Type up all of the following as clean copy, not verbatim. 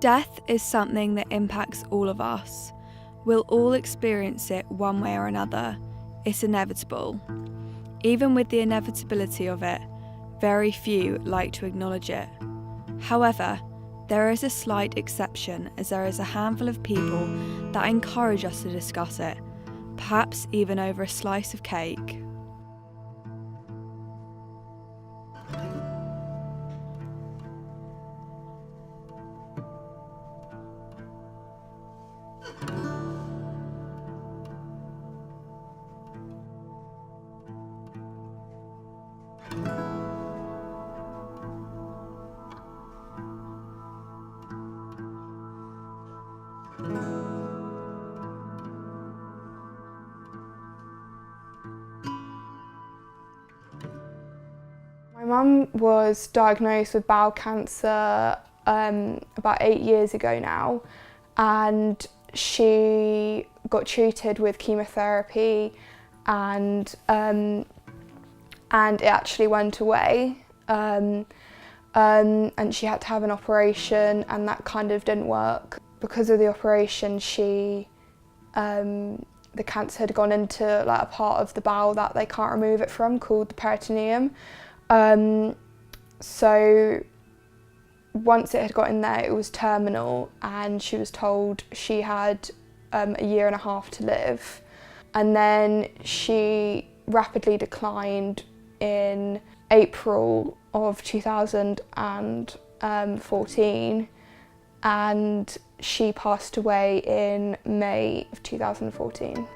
Death is something that impacts all of us. We'll all experience it one way or another. It's inevitable. Even with the inevitability of it, very few like to acknowledge it. However, there is a slight exception, as there is a handful of people that encourage us to discuss it, perhaps even over a slice of cake. My mum was diagnosed with bowel cancer about 8 years ago now, and she got treated with chemotherapy, and it actually went away, and she had to have an operation, and that kind of didn't work. Because of the operation, the cancer had gone into like a part of the bowel that they can't remove it from, called the peritoneum. So once it had got in there, it was terminal, and she was told she had a year and a half to live. And then she rapidly declined in April of 2014, and she passed away in May of 2014.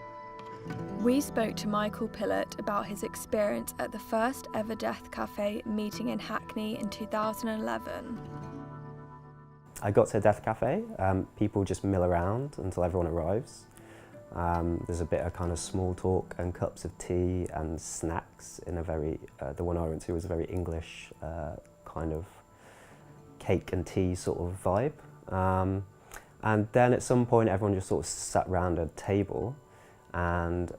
We spoke to Michael Pillett about his experience at the first ever Death Cafe meeting in Hackney in 2011. I got to a Death Cafe. People just mill around until everyone arrives. There's a bit of kind of small talk and cups of tea and snacks in a very, the one I went to was a very English kind of cake and tea sort of vibe. And then at some point everyone just sort of sat round a table, and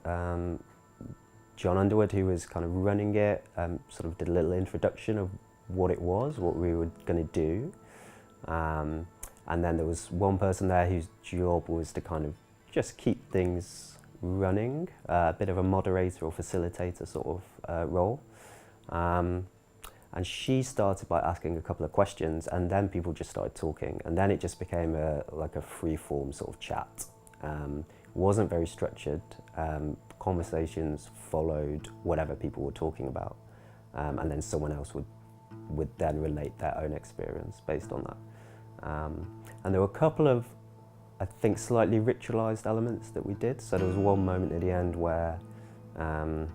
John Underwood, who was kind of running it, sort of did a little introduction of what it was, what we were going to do. And then there was one person there whose job was to kind of just keep things running, a bit of a moderator or facilitator sort of role. And she started by asking a couple of questions, and then people just started talking, and then it just became like a free-form sort of chat. Wasn't very structured. Conversations followed whatever people were talking about, and then someone else would then relate their own experience based on that. And there were a couple of, I think, slightly ritualised elements that we did. So there was one moment at the end where everyone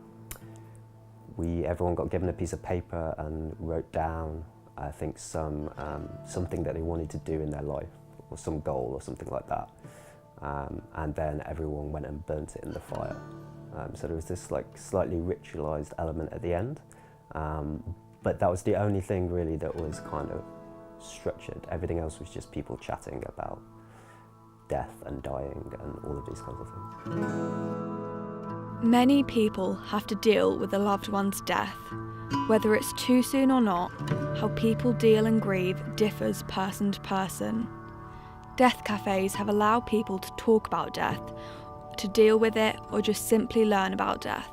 got given a piece of paper and wrote down, I think, something that they wanted to do in their life, or some goal or something like that. And then everyone went and burnt it in the fire. So there was this like slightly ritualised element at the end. But that was the only thing really that was kind of structured. Everything else was just people chatting about death and dying and all of these kinds of things. Many people have to deal with a loved one's death. Whether it's too soon or not, how people deal and grieve differs person to person. Death cafes have allowed people to talk about death, to deal with it, or just simply learn about death.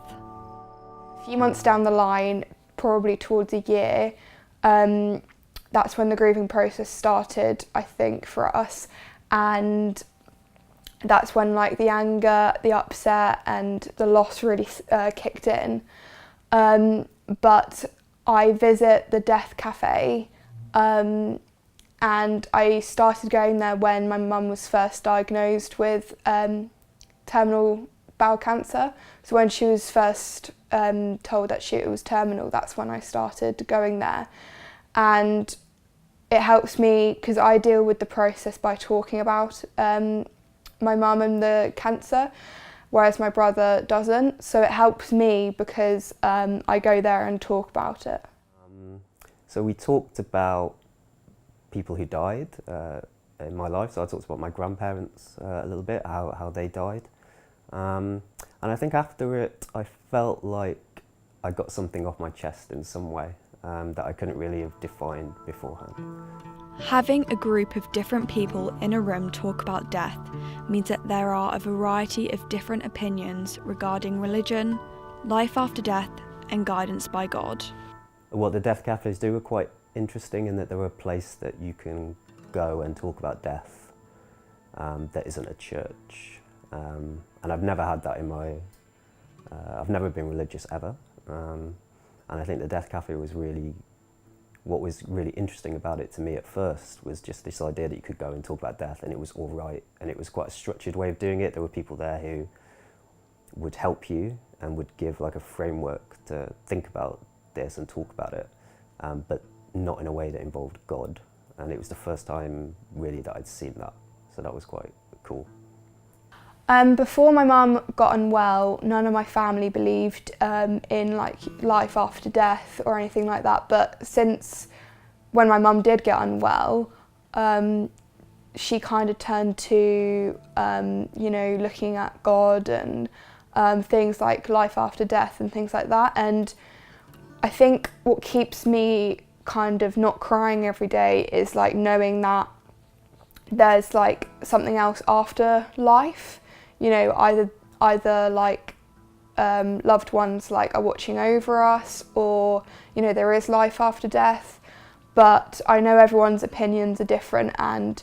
A few months down the line, probably towards a year, that's when the grieving process started, I think, for us. And that's when like the anger, the upset and the loss really kicked in. But I visit the Death Cafe, and I started going there when my mum was first diagnosed with terminal bowel cancer. So when she was first told that it was terminal, that's when I started going there. And it helps me because I deal with the process by talking about my mum and the cancer, whereas my brother doesn't. So it helps me because I go there and talk about it. So we talked about people who died in my life. So I talked about my grandparents a little bit, how they died. And I think after it, I felt like I got something off my chest in some way that I couldn't really have defined beforehand. Having a group of different people in a room talk about death means that there are a variety of different opinions regarding religion, life after death, and guidance by God. What the death cafes do are quite interesting in that they're a place that you can go and talk about death that isn't a church. And I've never had that in my... I've never been religious ever. And I think the death cafe was really... What was really interesting about it to me at first was just this idea that you could go and talk about death and it was all right, and it was quite a structured way of doing it. There were people there who would help you and would give like a framework to think about this and talk about it, but not in a way that involved God. And it was the first time really that I'd seen that, so that was quite cool. Before my mum got unwell, none of my family believed in like life after death or anything like that. But since when my mum did get unwell, she kind of turned to, you know, looking at God and things like life after death and things like that. And I think what keeps me kind of not crying every day is like knowing that there's like something else after life. You know, either like loved ones like are watching over us, or you know there is life after death. But I know everyone's opinions are different, and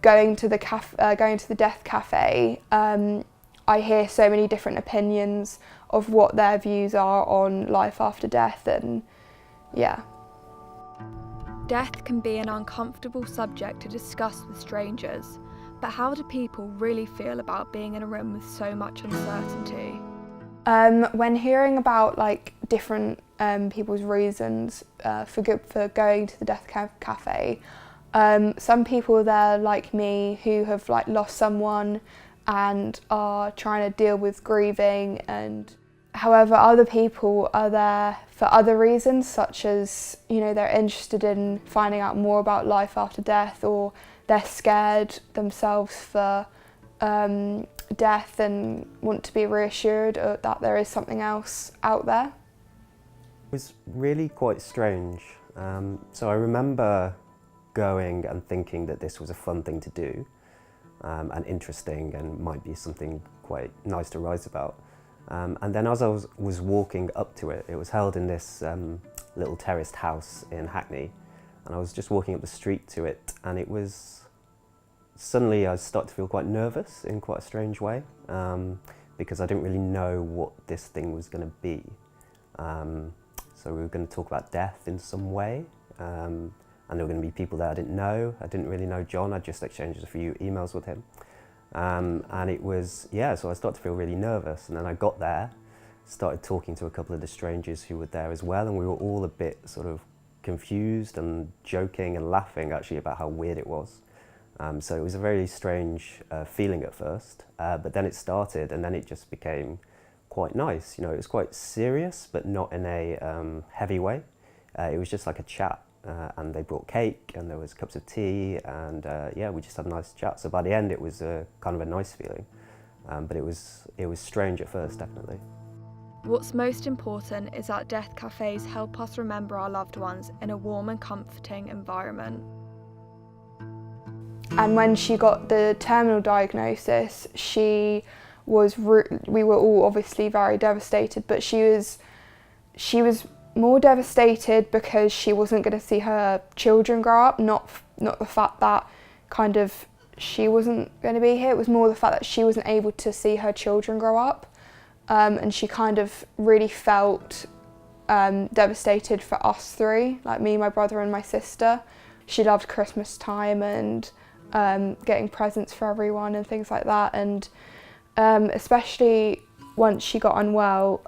going to the death cafe, I hear so many different opinions of what their views are on life after death, and yeah. Death can be an uncomfortable subject to discuss with strangers. But how do people really feel about being in a room with so much uncertainty? When hearing about like different people's reasons for going to the death cafe, some people there like me who have like lost someone and are trying to deal with grieving, and however other people are there for other reasons, such as, you know, they're interested in finding out more about life after death, or they're scared themselves for death and want to be reassured that there is something else out there. It was really quite strange. So I remember going and thinking that this was a fun thing to do and interesting and might be something quite nice to write about. And then as I was walking up to it, it was held in this little terraced house in Hackney, and I was just walking up the street to it, and it was... Suddenly I started to feel quite nervous in quite a strange way, because I didn't really know what this thing was going to be. So we were going to talk about death in some way, and there were going to be people there I didn't know. I didn't really know John, I just exchanged a few emails with him. And it was, yeah, so I started to feel really nervous, and then I got there, started talking to a couple of the strangers who were there as well, and we were all a bit sort of confused and joking and laughing actually about how weird it was. So it was a very strange feeling at first, but then it started, and then it just became quite nice. You know, it was quite serious, but not in a heavy way. It was just like a chat, and they brought cake, and there was cups of tea, and yeah, we just had a nice chat. So by the end, it was kind of a nice feeling, but it was strange at first, definitely. What's most important is that death cafes help us remember our loved ones in a warm and comforting environment. And when she got the terminal diagnosis, we were all obviously very devastated, but she was more devastated because she wasn't going to see her children grow up, not the fact that kind of she wasn't going to be here. It was more the fact that she wasn't able to see her children grow up, and she kind of really felt devastated for us three, like me, my brother and my sister. She loved Christmas time and getting presents for everyone and things like that, and especially once she got unwell,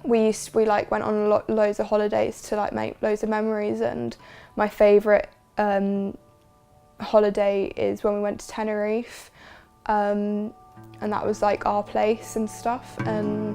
we went on loads of holidays to like make loads of memories, and my favourite holiday is when we went to Tenerife, and that was like our place and stuff, and